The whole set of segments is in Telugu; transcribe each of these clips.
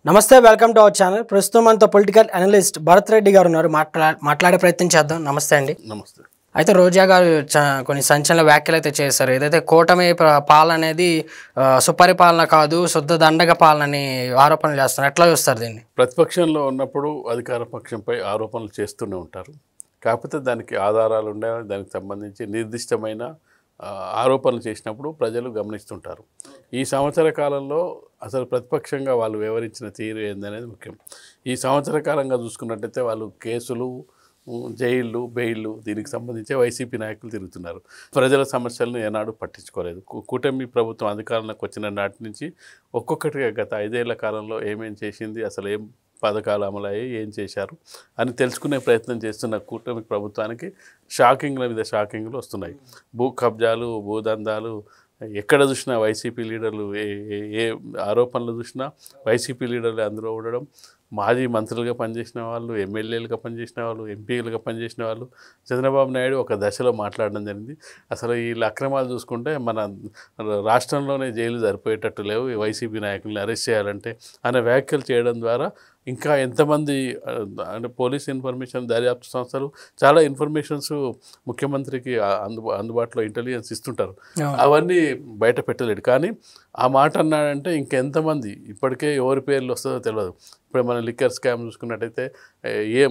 నమస్తే, వెల్కమ్ టు అవర్ ఛానల్. ప్రస్తుతం మనతో పొలిటికల్ అనలిస్ట్ భరత్ రెడ్డి గారు ఉన్నారు. మాట్లాడే ప్రయత్నం చేద్దాం. నమస్తే అండి. నమస్తే. అయితే రోజా గారు కొన్ని సంచలన వ్యాఖ్యలు అయితే చేశారు. ఏదైతే కూటమి పాలన అనేది సుపరిపాలన కాదు, శుద్ధ దండగ పాలన అని ఆరోపణలు చేస్తున్నారు. ఎట్లా చూస్తారు దీన్ని? ప్రతిపక్షంలో ఉన్నప్పుడు అధికార పక్షంపై ఆరోపణలు చేస్తూనే ఉంటారు. కాకపోతే దానికి ఆధారాలు ఉండే, దానికి సంబంధించి నిర్దిష్టమైన ఆరోపణలు చేసినప్పుడు ప్రజలు గమనిస్తుంటారు. ఈ సంవత్సర కాలంలో అసలు ప్రతిపక్షంగా వాళ్ళు వివరించిన తీరు ఏందనేది ముఖ్యం. ఈ సంవత్సర కాలంగా చూసుకున్నట్టయితే వాళ్ళు కేసులు, జైళ్ళు, బెయిళ్ళు దీనికి సంబంధించి వైసీపీ నాయకులు తిరుగుతున్నారు. ప్రజల సమస్యలను ఏనాడు పట్టించుకోలేదు. కూటమి ప్రభుత్వం అధికారంలోకి వచ్చిన నాటి నుంచి ఒక్కొక్కటిగా గత 5 ఏళ్ల కాలంలో ఏమేం చేసింది, అసలు ఏం పథకాలు అమలయ్యాయి, ఏం చేశారు అని తెలుసుకునే ప్రయత్నం చేస్తున్న కూటమి ప్రభుత్వానికి షాకింగ్ల మీద షాకింగ్లు వస్తున్నాయి. భూ కబ్జాలు, భూదందాలు, ఎక్కడ చూసినా వైసీపీ లీడర్లు, ఏ ఆరోపణలు చూసినా వైసీపీ లీడర్లు అందులో ఉండడం, మాజీ మంత్రులుగా పనిచేసిన వాళ్ళు, ఎమ్మెల్యేలుగా పనిచేసిన వాళ్ళు, ఎంపీలుగా పనిచేసిన వాళ్ళు. చంద్రబాబు నాయుడు ఒక దశలో మాట్లాడడం జరిగింది, అసలు వీళ్ళ అక్రమాలు చూసుకుంటే మన రాష్ట్రంలోనే జైలు సరిపోయేటట్టు లేవు, వైసీపీ నాయకుల్ని అరెస్ట్ చేయాలంటే అనే వ్యాఖ్యలు చేయడం ద్వారా ఇంకా ఎంతమంది అంటే పోలీస్ ఇన్ఫర్మేషన్, దర్యాప్తు సంస్థలు చాలా ఇన్ఫర్మేషన్స్ ముఖ్యమంత్రికి అందుబాటులో ఇంటెలిజెన్స్ ఇస్తుంటారు. అవన్నీ బయట పెట్టలేడు. కానీ ఆ మాట అన్నాడంటే ఇంకెంతమంది, ఇప్పటికే ఎవరి పేర్లు వస్తుందో తెలియదు. ఇప్పుడు మన లిక్కర్ స్కామ్ చూసుకున్నట్టయితే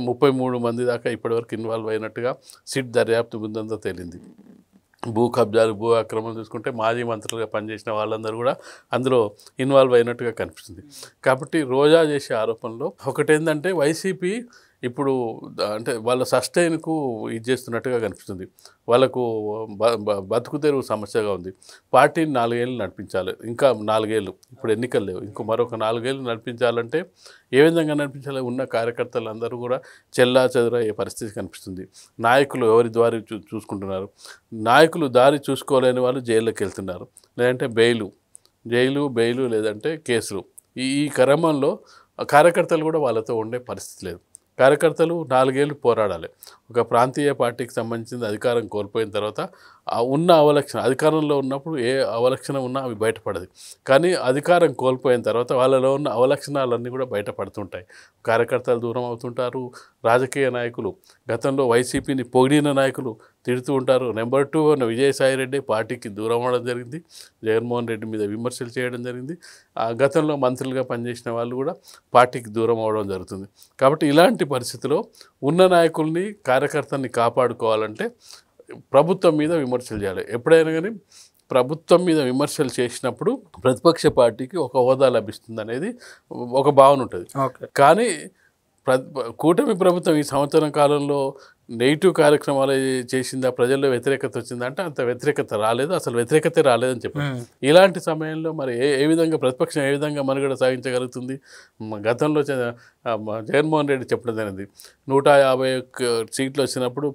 33 మంది దాకా ఇప్పటివరకు ఇన్వాల్వ్ అయినట్టుగా సిట్ దర్యాప్తు బృందంతో తేలింది. భూ కబ్జాలు, భూ అక్రమాలు చూసుకుంటే మాజీ మంత్రులుగా పనిచేసిన వాళ్ళందరూ కూడా అందులో ఇన్వాల్వ్ అయినట్టుగా కనిపిస్తుంది. కాబట్టి రోజా చేసే ఆరోపణలో ఒకటేంటంటే వైసీపీ ఇప్పుడు అంటే వాళ్ళ సస్టైన్కు ఇది చేస్తున్నట్టుగా కనిపిస్తుంది. వాళ్ళకు బతుకు తెరువు సమస్యగా ఉంది. పార్టీని 4 ఏళ్ళు నడిపించాలి, ఇంకా 4 ఏళ్ళు, ఇప్పుడు ఎన్నికలు లేవు, ఇంకో మరొక 4 ఏళ్ళు నడిపించాలంటే ఏ విధంగా నడిపించాలి? ఉన్న కార్యకర్తలు అందరూ కూడా చెల్లా చెదురయ్యే పరిస్థితి కనిపిస్తుంది. నాయకులు ఎవరి దారి చూసుకుంటున్నారు, నాయకులు దారి చూసుకోలేని వాళ్ళు జైల్లోకి వెళ్తున్నారు, లేదంటే బెయిలు లేదంటే కేసులు. ఈ క్రమంలో కార్యకర్తలు కూడా వాళ్ళతో ఉండే పరిస్థితి లేదు. కార్యకర్తలు 4 ఏళ్ళు పోరాడాలి. ఒక ప్రాంతీయ పార్టీకి సంబంధించిన అధికారం కోల్పోయిన తర్వాత ఉన్న అవలక్షణ, అధికారంలో ఉన్నప్పుడు ఏ అవలక్షణం ఉన్నా అవి బయటపడదు. కానీ అధికారం కోల్పోయిన తర్వాత వాళ్ళలో ఉన్న అవలక్షణాలన్నీ కూడా బయటపడుతుంటాయి. కార్యకర్తలు దూరం అవుతుంటారు. రాజకీయ నాయకులు, గతంలో వైసీపీని పొగిడిన నాయకులు తిడుతూ ఉంటారు. నెంబర్ 2 ఉన్న విజయసాయిరెడ్డి పార్టీకి దూరం అవ్వడం జరిగింది. జగన్మోహన్ రెడ్డి మీద విమర్శలు చేయడం జరిగింది. గతంలో మంత్రులుగా పనిచేసిన వాళ్ళు కూడా పార్టీకి దూరం అవ్వడం జరుగుతుంది. కాబట్టి ఇలాంటి పరిస్థితిలో ఉన్న నాయకుల్ని, కార్యకర్తల్ని కాపాడుకోవాలంటే ప్రభుత్వం మీద విమర్శలు చేయాలి. ఎప్పుడైనా కానీ ప్రభుత్వం మీద విమర్శలు చేసినప్పుడు ప్రతిపక్ష పార్టీకి ఒక హోదా లభిస్తుంది అనేది ఒక భావన ఉంటుంది. కానీ కూటమి ప్రభుత్వం ఈ సంవత్సరం కాలంలో నెగిటివ్ కార్యక్రమాలు చేసిందా, ప్రజల్లో వ్యతిరేకత వచ్చిందంటే అంత వ్యతిరేకత రాలేదు, అసలు వ్యతిరేకత రాలేదని చెప్పారు. ఇలాంటి సమయంలో మరి ఏ విధంగా ప్రతిపక్షం ఏ విధంగా మనుగడ సాగించగలుగుతుంది? గతంలో జగన్మోహన్ రెడ్డి చెప్పడం జరిగింది, 150 సీట్లు వచ్చినప్పుడు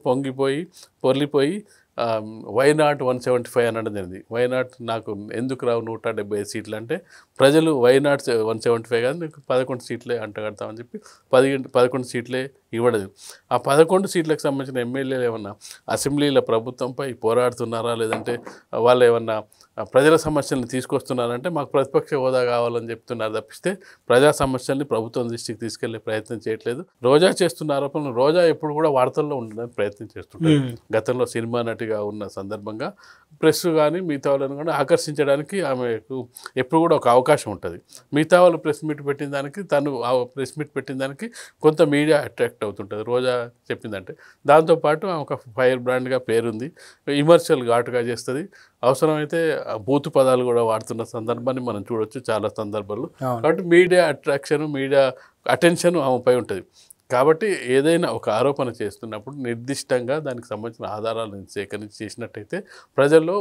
పొర్లిపోయి వై నాట్ 175 అనడం జరిగింది. వై నాట్ నాకు ఎందుకు రావు 175 సీట్లు అంటే ప్రజలు వై నాట్ 175 కాదు, నీకు 11 సీట్లే అంటగడతామని చెప్పి 11 సీట్లే ఇవ్వలేదు. ఆ 11 సీట్లకు సంబంధించిన ఎమ్మెల్యేలు ఏమన్నా అసెంబ్లీల ప్రభుత్వంపై పోరాడుతున్నారా, లేదంటే వాళ్ళు ఏమన్నా ప్రజల సమస్యలను తీసుకొస్తున్నారంటే మాకు ప్రతిపక్ష హోదా కావాలని చెప్తున్నారు తప్పిస్తే ప్రజా సమస్యల్ని ప్రభుత్వం దృష్టికి తీసుకెళ్లే ప్రయత్నం చేయట్లేదు. రోజా చేస్తున్న ఆరోపణలు, రోజా ఎప్పుడు కూడా వార్తల్లో ఉండడానికి ప్రయత్నం చేస్తుంటారు. గతంలో సినిమా నటిగా ఉన్న సందర్భంగా ప్రెస్ కానీ మిగతా వాళ్ళని కూడా ఆకర్షించడానికి ఆమెకు ఎప్పుడు కూడా ఒక అవకాశం ఉంటుంది. మిగతా వాళ్ళు ప్రెస్ మీట్ పెట్టిన దానికి, తను ప్రెస్ మీట్ పెట్టిన దానికి కొంత మీడియా అట్రాక్ట్ అవుతుంటుంది రోజా చెప్పిందంటే. దాంతోపాటు ఆమె ఒక ఫైర్ బ్రాండ్గా పేరుంది, విమర్శలు ఘాటుగా చేస్తుంది, అవసరమైతే బూతు పదాలు కూడా వాడుతున్న సందర్భాన్ని మనం చూడొచ్చు చాలా సందర్భాల్లో. కాబట్టి మీడియా అట్రాక్షన్, మీడియా అటెన్షన్ ఆమెపై ఉంటుంది. కాబట్టి ఏదైనా ఒక ఆరోపణ చేస్తున్నప్పుడు నిర్దిష్టంగా దానికి సంబంధించిన ఆధారాలను సేకరించి చేసినట్టయితే ప్రజల్లో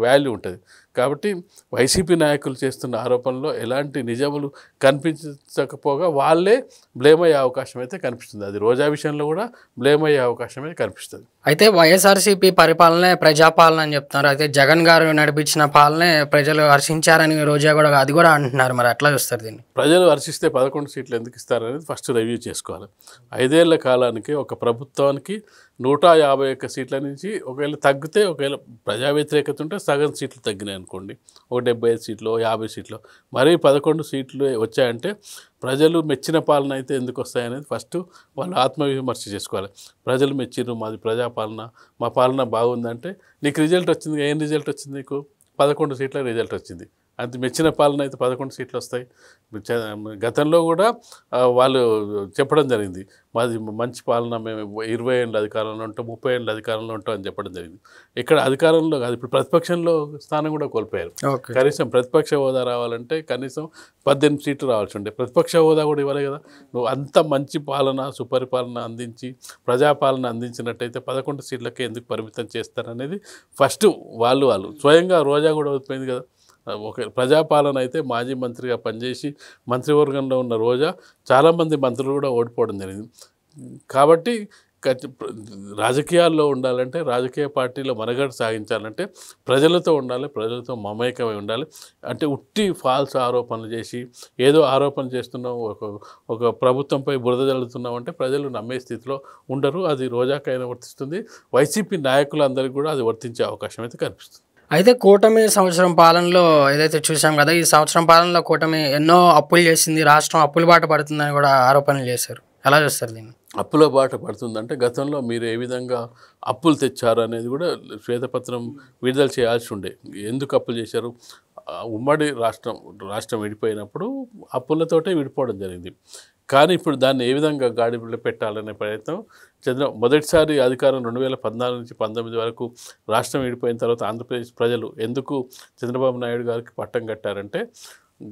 వాల్యూ ఉంటుంది. కాబట్టి వైసీపీ నాయకులు చేస్తున్న ఆరోపణలో ఎలాంటి నిజములు కనిపించకపోగా వాళ్ళే బ్లేమ్ అయ్యే అవకాశం అయితే కనిపిస్తుంది. అది రోజా విషయంలో కూడా బ్లేమ్ అయ్యే అవకాశం అయితే కనిపిస్తుంది. అయితే వైఎస్ఆర్సీపీ పరిపాలనే ప్రజాపాలన అని చెప్తున్నారు. అయితే జగన్ గారు నడిపించిన పాలనే ప్రజలు హర్షించారని రోజా కూడా అది కూడా అంటున్నారు. మరి ఎట్లా చూస్తారు దీన్ని? ప్రజలు హర్షిస్తే 11 సీట్లు ఎందుకు ఇస్తారనేది ఫస్ట్ రివ్యూ చేసుకోవాలి. 5 ఏళ్ల కాలానికి ఒక ప్రభుత్వానికి 151 సీట్ల నుంచి ఒకవేళ తగ్గితే, ఒకవేళ ప్రజా వ్యతిరేకత ఉంటే సగం సీట్లు తగ్గినాయి అనుకోండి, ఒక 75 సీట్లు 50 సీట్లు, మరీ 11 సీట్లు వచ్చాయంటే ప్రజలు మెచ్చిన పాలన అయితే ఎందుకు వస్తాయనేది ఫస్ట్ వాళ్ళు ఆత్మవిమర్శ చేసుకోవాలి. ప్రజలు మెచ్చిర్రు, మాది ప్రజాపాలన, మా పాలన బాగుందంటే నీకు రిజల్ట్ వచ్చింది. ఏం రిజల్ట్ వచ్చింది? నీకు 11 సీట్ల రిజల్ట్ వచ్చింది. అది మెచ్చిన పాలన అయితే 11 సీట్లు వస్తాయి. గతంలో కూడా వాళ్ళు చెప్పడం జరిగింది, మాది మంచి పాలన, మేము 20 ఏళ్ళ అధికారంలో ఉంటాం, 30 ఏళ్ళ అధికారంలో ఉంటాం అని చెప్పడం జరిగింది. ఇక్కడ అధికారంలో కాదు, ఇప్పుడు ప్రతిపక్షంలో స్థానం కూడా కోల్పోయారు. కనీసం ప్రతిపక్ష హోదా రావాలంటే కనీసం 18 సీట్లు రావాల్సి ఉండే, ప్రతిపక్ష హోదా కూడా ఇవ్వలే కదా. నువ్వు అంత మంచి పాలన, సుపరిపాలన అందించి ప్రజాపాలన అందించినట్టయితే 11 సీట్లకే ఎందుకు పరిమితం చేస్తారనేది ఫస్ట్ వాళ్ళు స్వయంగా రోజా కూడా అవుతుంది కదా. ఒక ప్రజాపాలన అయితే మాజీ మంత్రిగా పనిచేసి మంత్రివర్గంలో ఉన్న రోజా చాలామంది మంత్రులు కూడా ఓడిపోవడం జరిగింది. కాబట్టి రాజకీయాల్లో ఉండాలంటే, రాజకీయ పార్టీలో మనుగడ సాగించాలంటే ప్రజలతో ఉండాలి, ప్రజలతో మమేకమై ఉండాలి. అంటే ఉట్టి ఫాల్స్ ఆరోపణలు చేసి ఏదో ఆరోపణ చేస్తున్నాం, ఒక ప్రభుత్వంపై బురద జల్లుతున్నాం అంటే ప్రజలు నమ్మే స్థితిలో ఉండరు. అది రోజాకైనా వర్తిస్తుంది, వైసీపీ నాయకులందరికీ కూడా అది వర్తించే అవకాశం అయితే కనిపిస్తుంది. అయితే కూటమి సంవత్సరం పాలనలో ఏదైతే చూసాం కదా, ఈ సంవత్సరం పాలనలో కూటమి ఎన్నో అప్పులు చేసింది, రాష్ట్రం అప్పుల బాట పడుతుందని కూడా ఆరోపణలు చేశారు. ఎలా చూస్తారు దీన్ని? అప్పుల బాట పడుతుందంటే గతంలో మీరు ఏ విధంగా అప్పులు తెచ్చారు అనేది కూడా శ్వేతపత్రం విడుదల చేయాల్సి ఉండే. ఎందుకు అప్పులు చేశారు? ఉమ్మడి రాష్ట్రం విడిపోయినప్పుడు అప్పులతోటే విడిపోవడం జరిగింది. కానీ ఇప్పుడు దాన్ని ఏ విధంగా గాడిలో పెట్టాలనే ప్రయత్నం మొదటిసారి అధికారం 2014 నుంచి 19 వరకు రాష్ట్రం విడిపోయిన తర్వాత ఆంధ్రప్రదేశ్ ప్రజలు ఎందుకు చంద్రబాబు నాయుడు గారికి పట్టం కట్టారంటే,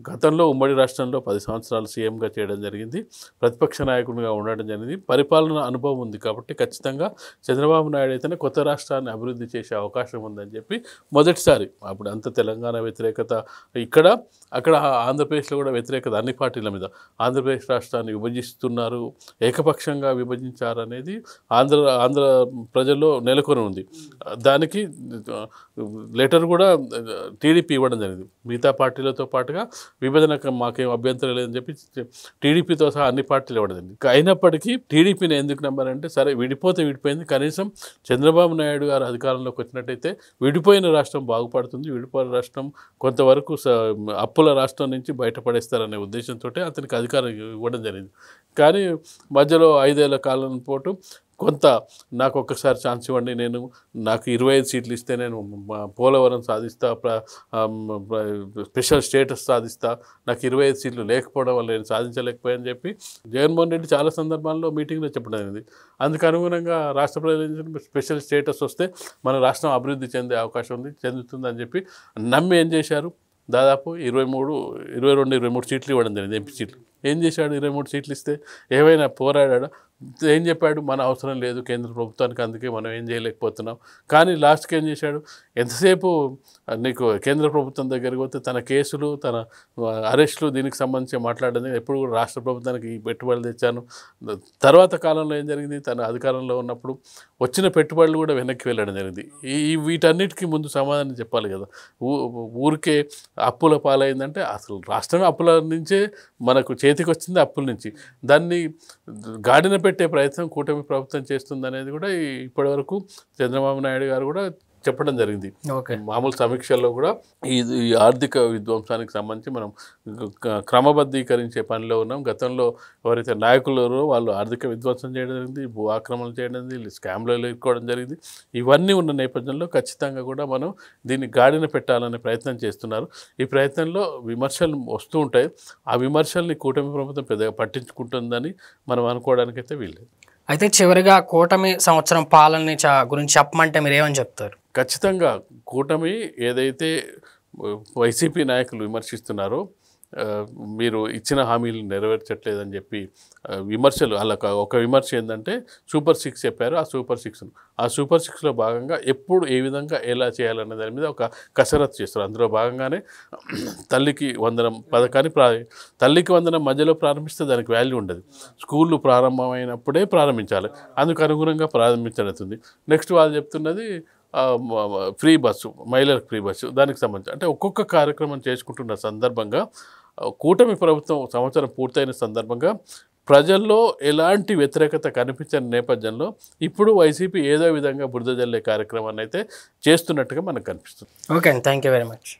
గతంలో ఉమ్మడి రాష్ట్రంలో 10 సంవత్సరాలు సీఎంగా చేయడం జరిగింది, ప్రతిపక్ష నాయకుడిగా ఉండడం జరిగింది, పరిపాలన అనుభవం ఉంది. కాబట్టి ఖచ్చితంగా చంద్రబాబు నాయుడు అయితేనే కొత్త రాష్ట్రాన్ని అభివృద్ధి చేసే అవకాశం ఉందని చెప్పి మొదటిసారి, అప్పుడు అంత తెలంగాణ వ్యతిరేకత ఇక్కడ అక్కడ ఆంధ్రప్రదేశ్లో కూడా వ్యతిరేకత అన్ని పార్టీల మీద, ఆంధ్రప్రదేశ్ రాష్ట్రాన్ని విభజిస్తున్నారు, ఏకపక్షంగా విభజించారు అనేది ఆంధ్ర ప్రజల్లో నెలకొని ఉంది. దానికి లెటర్ కూడా టీడీపీ ఇవ్వడం జరిగింది. మిగతా పార్టీలతో పాటుగా విభజనకు మాకేం అభ్యంతరం లేదని చెప్పి టీడీపీతో సహా అన్ని పార్టీలు ఇవ్వడం. అయినప్పటికీ టీడీపీని ఎందుకు నమ్మారంటే, సరే విడిపోతే విడిపోయింది, కనీసం చంద్రబాబు నాయుడు గారు అధికారంలోకి వచ్చినట్టయితే విడిపోయిన రాష్ట్రం బాగుపడుతుంది, విడిపోయిన రాష్ట్రం కొంతవరకు అప్పుల రాష్ట్రం నుంచి బయటపడేస్తారనే ఉద్దేశంతో అతనికి అధికారం ఇవ్వడం జరిగింది. కానీ మధ్యలో 5 ఏళ్ల కాలం పాటు కొంత నాకు ఒక్కసారి ఛాన్స్ ఇవ్వండి, నాకు 25 సీట్లు ఇస్తే నేను పోలవరం సాధిస్తా, స్పెషల్ స్టేటస్ సాధిస్తా, నాకు 25 సీట్లు లేకపోవడం వల్ల నేను సాధించలేకపోయాని చెప్పి జగన్మోహన్ రెడ్డి చాలా సందర్భాల్లో మీటింగ్లో చెప్పడం జరిగింది. అందుకు అనుగుణంగా రాష్ట్ర ప్రజలు స్పెషల్ స్టేటస్ వస్తే మన రాష్ట్రం అభివృద్ధి చెందే అవకాశం ఉంది, చెందుతుందని చెప్పి నమ్మి ఏం చేశారు, దాదాపు 22-23 సీట్లు ఇవ్వడం జరిగింది, ఎంపీ సీట్లు. ఏం చేశాడు? 23 సీట్లు ఇస్తే ఏమైనా పోరాడా? ఏం చెప్పాడు? మన అవసరం లేదు కేంద్ర ప్రభుత్వానికి, అందుకే మనం ఏం చేయలేకపోతున్నాం. కానీ లాస్ట్కి ఏం చేశాడు? ఎంతసేపు నీకు కేంద్ర ప్రభుత్వం దగ్గరికి పోతే తన కేసులు, తన అరెస్టులు, దీనికి సంబంధించి మాట్లాడడం, ఎప్పుడు కూడా రాష్ట్ర ప్రభుత్వానికి పెట్టుబడులు తెచ్చాను. తర్వాత కాలంలో ఏం జరిగింది? తన అధికారంలో ఉన్నప్పుడు వచ్చిన పెట్టుబడులు కూడా వెనక్కి వెళ్ళడం జరిగింది. వీటన్నిటికీ ముందు సమాధానం చెప్పాలి కదా. ఊరికే అప్పుల పాలైందంటే, అసలు రాష్ట్రం అప్పుల నుంచే మనకు చేతికి వచ్చింది, అప్పుల నుంచి. దాన్ని గాడిన పెట్టే ప్రయత్నం కూటమి ప్రభుత్వం చేస్తుందనేది కూడా ఇప్పటివరకు చంద్రబాబు నాయుడు గారు కూడా చెప్పడం జరిగింది. మామూలు సమీక్షల్లో కూడా ఈ ఆర్థిక విధ్వంసానికి సంబంధించి మనం క్రమబద్ధీకరించే పనిలో ఉన్నాం. గతంలో ఎవరైతే నాయకులు వాళ్ళు ఆర్థిక విధ్వంసం చేయడం జరిగింది, భూ ఆక్రమణలు చేయడం జరిగింది, స్కామ్లలో ఇరుక్కోవడం జరిగింది. ఇవన్నీ ఉన్న నేపథ్యంలో ఖచ్చితంగా కూడా మనం దీన్ని గాడిన పెట్టాలనే ప్రయత్నం చేస్తున్నారు. ఈ ప్రయత్నంలో విమర్శలు వస్తూ ఉంటాయి. ఆ విమర్శల్ని కూటమి ప్రభుత్వం పెద్దగా పట్టించుకుంటుందని మనం అనుకోవడానికైతే వీల్లేదు. అయితే చివరిగా కూటమి సంవత్సరం పాలన గురించి చెప్పమంటే మీరు ఏమని చెప్తారు? ఖచ్చితంగా కూటమి ఏదైతే వైసీపీ నాయకులు విమర్శిస్తున్నారో, మీరు ఇచ్చిన హామీలు నెరవేర్చట్లేదని చెప్పి విమర్శలు, అలా ఒక విమర్శ ఏంటంటే సూపర్ 6 చెప్పారు. ఆ సూపర్ 6లో భాగంగా ఎప్పుడు ఏ విధంగా ఎలా చేయాలనే దాని మీద ఒక కసరత్తు చేస్తారు. అందులో భాగంగానే తల్లికి వందనం పథకాన్ని తల్లికి వందనం మధ్యలో ప్రారంభిస్తే దానికి వాల్యూ ఉండదు. స్కూళ్ళు ప్రారంభమైనప్పుడే ప్రారంభించాలి. అందుకు అనుగుణంగా ప్రారంభించబడుతుంది. నెక్స్ట్ వాళ్ళు చెప్తున్నది ఫ్రీ బస్సు, మహిళలకు ఫ్రీ బస్సు, దానికి సంబంధించి అంటే ఒక్కొక్క కార్యక్రమం చేసుకుంటున్న సందర్భంగా కూటమి ప్రభుత్వం సంవత్సరం పూర్తయిన సందర్భంగా ప్రజల్లో ఎలాంటి వ్యతిరేకత కనిపించని నేపథ్యంలో ఇప్పుడు వైసీపీ ఏదో విధంగా బురద జల్లే కార్యక్రమాన్ని అయితే చేస్తున్నట్టుగా మనకు కనిపిస్తుంది. ఓకే అండి, థ్యాంక్ యూ వెరీ మచ్.